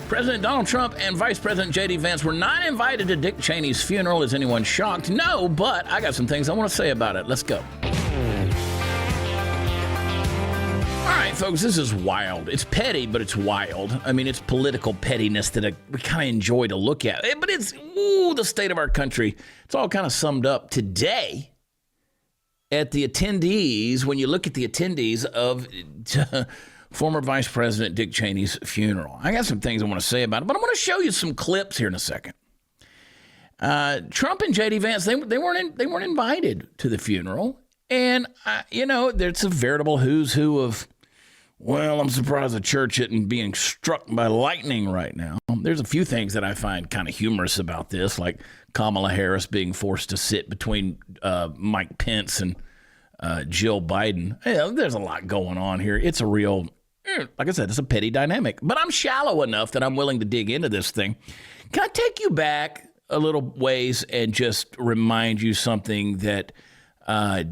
President Donald Trump and Vice President J.D. Vance were not invited to Dick Cheney's funeral. Is anyone shocked? No, but I got some things I want to say about it. Let's go. All right, folks, this is wild. It's petty, but it's wild. I mean, it's political pettiness that we kind of enjoy to look at. But it's, the state of our country. It's all kind of summed up today at the attendees, when you look at the attendees of former Vice President Dick Cheney's funeral. I got some things I want to say about it, but I'm going to show you some clips here in a second. Trump and J.D. Vance, they weren't invited to the funeral. And, there's a veritable who's who of, well, I'm surprised the church isn't being struck by lightning right now. There's a few things that I find kind of humorous about this, like Kamala Harris being forced to sit between Mike Pence and Jill Biden. There's a lot going on here. It's a real, like I said, it's a petty dynamic. But I'm shallow enough that I'm willing to dig into this thing. Can I take you back a little ways and just remind you something that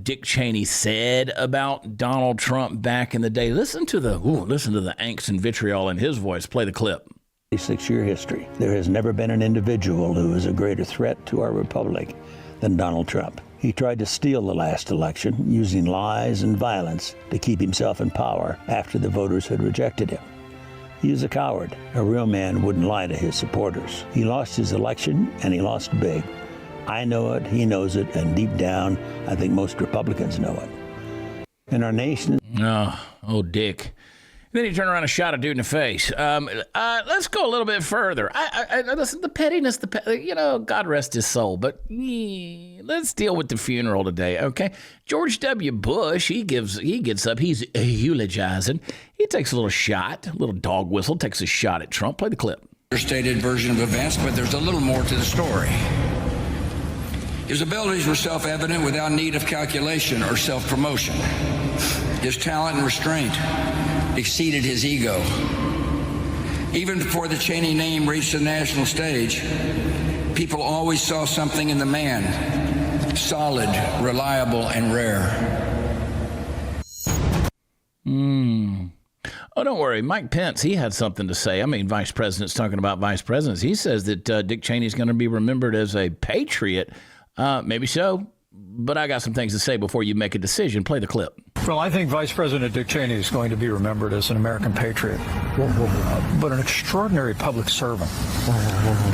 Dick Cheney said about Donald Trump back in the day? Listen to the angst and vitriol in his voice. Play the clip. 6-year history. There has never been an individual who is a greater threat to our republic than Donald Trump. He tried to steal the last election using lies and violence to keep himself in power after the voters had rejected him. He is a coward. A real man wouldn't lie to his supporters. He lost his election, and he lost big. I know it, he knows it, and deep down, I think most Republicans know it. And our nation... Dick. Then he turned around and shot a dude in the face. Let's go a little bit further. Listen, the pettiness, God rest his soul. But let's deal with the funeral today, okay? George W. Bush, he gets up, he's eulogizing. He takes a little shot, a little dog whistle, takes a shot at Trump. Play the clip. Stated version of events, but there's a little more to the story. His abilities were self-evident without need of calculation or self-promotion. His talent and restraint exceeded his ego. Even before the Cheney name reached the national stage, people always saw something in the man, solid, reliable, and rare. Oh, don't worry. Mike Pence, he had something to say. I mean, vice presidents talking about vice presidents. He says that Dick Cheney's going to be remembered as a patriot. Maybe so, but I got some things to say before you make a decision. Play the clip. Well, I think Vice President Dick Cheney is going to be remembered as an American patriot, but an extraordinary public servant.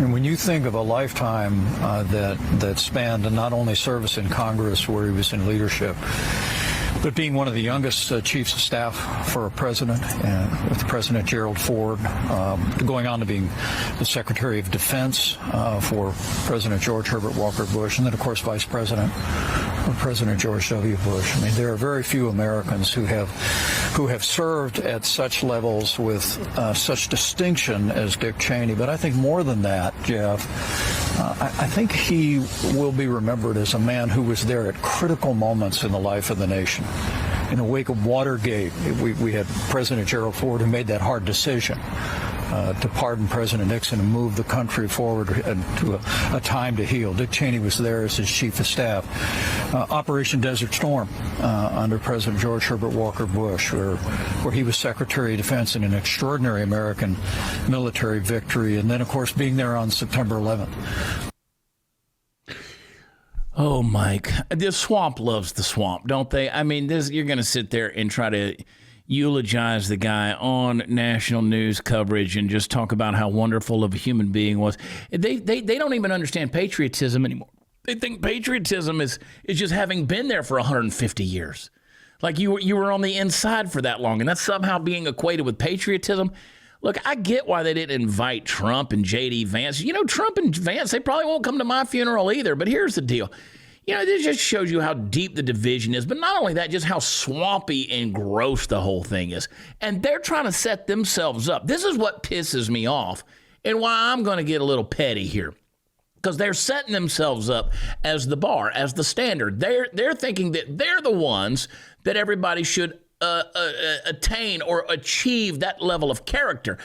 And when you think of a lifetime that spanned not only service in Congress, where he was in leadership, but being one of the youngest chiefs of staff for a president, with President Gerald Ford, going on to being the Secretary of Defense for President George Herbert Walker Bush, and then, of course, Vice President President George W. Bush. I mean, there are very few Americans who have served at such levels with such distinction as Dick Cheney. But I think more than that, Jeff, I think he will be remembered as a man who was there at critical moments in the life of the nation. In the wake of Watergate, we had President Gerald Ford who made that hard decision to pardon President Nixon and move the country forward to a time to heal. Dick Cheney was there as his chief of staff. Operation Desert Storm under President George Herbert Walker Bush, where he was Secretary of Defense in an extraordinary American military victory. And then, of course, being there on September 11th. Oh, Mike, the swamp loves the swamp, don't they? I mean, you're going to sit there and try to eulogize the guy on national news coverage and just talk about how wonderful of a human being was. They don't even understand patriotism anymore. They think patriotism is just having been there for 150 years. Like you were on the inside for that long, and that's somehow being equated with patriotism. Look, I get why they didn't invite Trump and J.D. Vance. Trump and Vance, they probably won't come to my funeral either. But here's the deal. This just shows you how deep the division is. But not only that, just how swampy and gross the whole thing is. And they're trying to set themselves up. This is what pisses me off and why I'm going to get a little petty here. Because they're setting themselves up as the bar, as the standard. They're thinking that they're the ones that everybody should attain or achieve that level of character.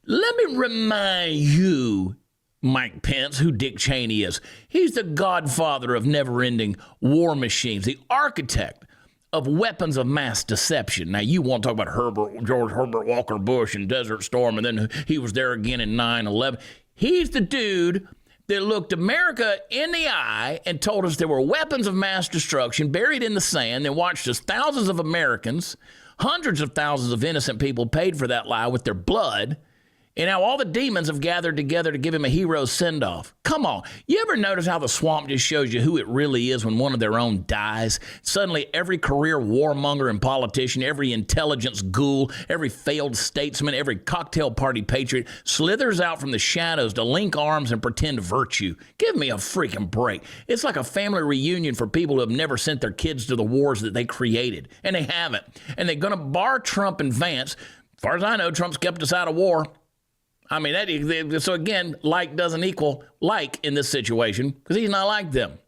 Let me remind you, Mike Pence, who Dick Cheney is. He's the godfather of never-ending war machines, the architect of weapons of mass deception. Now, you want to talk about George Herbert Walker Bush and Desert Storm, and then he was there again in 9/11. He's the dude that looked America in the eye and told us there were weapons of mass destruction buried in the sand, and watched as thousands of Americans, hundreds of thousands of innocent people paid for that lie with their blood. And now all the demons have gathered together to give him a hero send-off. Come on. You ever notice how the swamp just shows you who it really is when one of their own dies? Suddenly, every career warmonger and politician, every intelligence ghoul, every failed statesman, every cocktail party patriot slithers out from the shadows to link arms and pretend virtue. Give me a freaking break. It's like a family reunion for people who have never sent their kids to the wars that they created. And they haven't. And they're going to bar Trump and Vance. As far as I know, Trump's kept us out of war. I mean, so again, like doesn't equal like in this situation because he's not like them.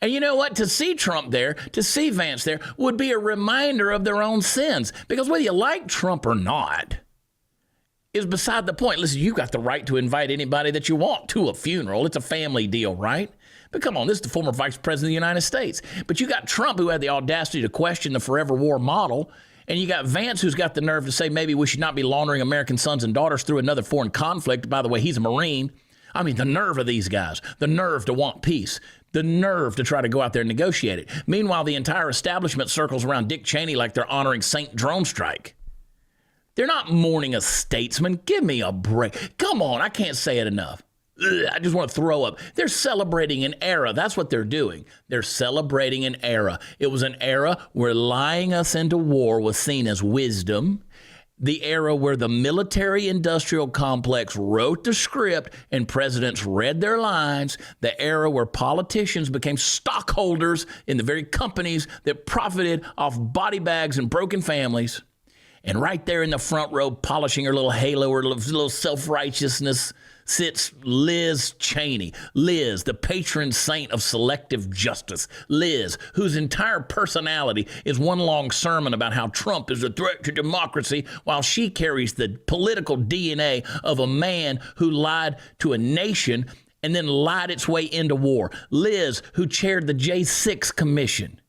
And you know what? To see Trump there, to see Vance there, would be a reminder of their own sins. Because whether you like Trump or not is beside the point. Listen, you've got the right to invite anybody that you want to a funeral. It's a family deal, right? But come on, this is the former vice president of the United States. But you got Trump, who had the audacity to question the forever war model. And you got Vance, who's got the nerve to say maybe we should not be laundering American sons and daughters through another foreign conflict. By the way, he's a Marine. I mean, the nerve of these guys, the nerve to want peace, the nerve to try to go out there and negotiate it. Meanwhile, the entire establishment circles around Dick Cheney like they're honoring St. Drone Strike. They're not mourning a statesman. Give me a break. Come on, I can't say it enough. Ugh, I just want to throw up. They're celebrating an era. That's what they're doing. They're celebrating an era. It was an era where lying us into war was seen as wisdom. The era where the military-industrial complex wrote the script and presidents read their lines. The era where politicians became stockholders in the very companies that profited off body bags and broken families. And right there in the front row, polishing her little halo, her little self-righteousness, sits Liz Cheney. Liz, the patron saint of selective justice. Liz, whose entire personality is one long sermon about how Trump is a threat to democracy, while she carries the political DNA of a man who lied to a nation and then lied its way into war. Liz, who chaired the J6 Commission.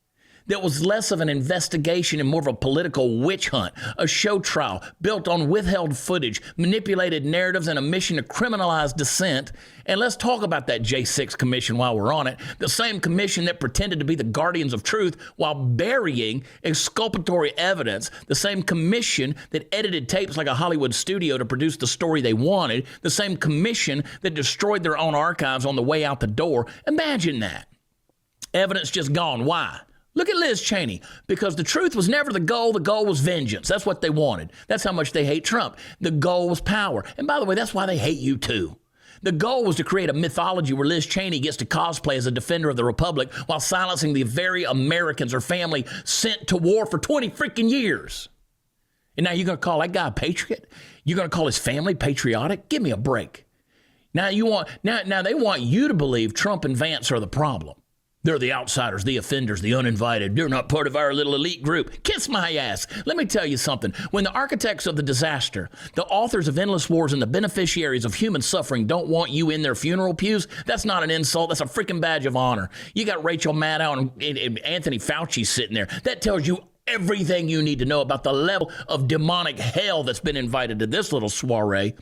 That was less of an investigation and more of a political witch hunt, a show trial built on withheld footage, manipulated narratives, and a mission to criminalize dissent. And let's talk about that J6 commission while we're on it. The same commission that pretended to be the guardians of truth while burying exculpatory evidence. The same commission that edited tapes like a Hollywood studio to produce the story they wanted. The same commission that destroyed their own archives on the way out the door. Imagine that. Evidence just gone. Why? Look at Liz Cheney, because the truth was never the goal was vengeance. That's what they wanted. That's how much they hate Trump. The goal was power. And by the way, that's why they hate you too. The goal was to create a mythology where Liz Cheney gets to cosplay as a defender of the Republic while silencing the very Americans her family sent to war for 20 freaking years. And now you're going to call that guy a patriot? You're going to call his family patriotic? Give me a break. Now they want you to believe Trump and Vance are the problem. They're the outsiders, the offenders, the uninvited. They're not part of our little elite group. Kiss my ass. Let me tell you something. When the architects of the disaster, the authors of endless wars, and the beneficiaries of human suffering don't want you in their funeral pews, that's not an insult. That's a freaking badge of honor. You got Rachel Maddow and Anthony Fauci sitting there. That tells you everything you need to know about the level of demonic hell that's been invited to this little soiree.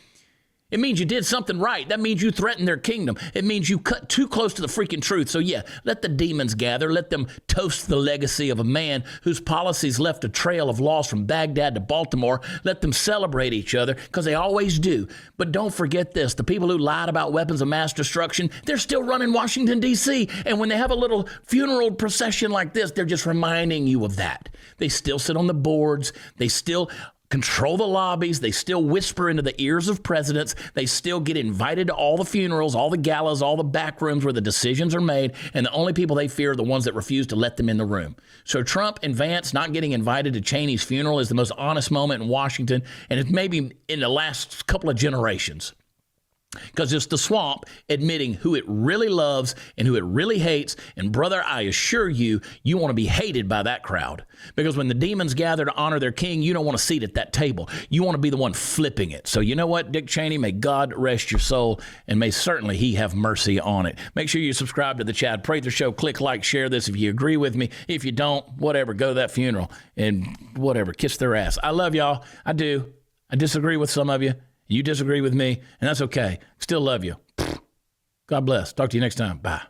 It means you did something right. That means you threatened their kingdom. It means you cut too close to the freaking truth. So yeah, let the demons gather. Let them toast the legacy of a man whose policies left a trail of loss from Baghdad to Baltimore. Let them celebrate each other, because they always do. But don't forget this. The people who lied about weapons of mass destruction, they're still running Washington, D.C. And when they have a little funeral procession like this, they're just reminding you of that. They still sit on the boards. They still control the lobbies. They still whisper into the ears of presidents. They still get invited to all the funerals, all the galas, all the back rooms where the decisions are made. And the only people they fear are the ones that refuse to let them in the room. So Trump and Vance not getting invited to Cheney's funeral is the most honest moment in Washington. And it's maybe in the last couple of generations. Because it's the swamp admitting who it really loves and who it really hates. And brother, I assure you, you want to be hated by that crowd. Because when the demons gather to honor their king, you don't want a seat at that table. You want to be the one flipping it. So you know what, Dick Cheney, may God rest your soul, and may certainly he have mercy on it. Make sure you subscribe to the Chad Prather Show. Click like, share this if you agree with me. If you don't, whatever, go to that funeral and whatever, kiss their ass. I love y'all. I do. I disagree with some of you. You disagree with me, and that's okay. Still love you. God bless. Talk to you next time. Bye.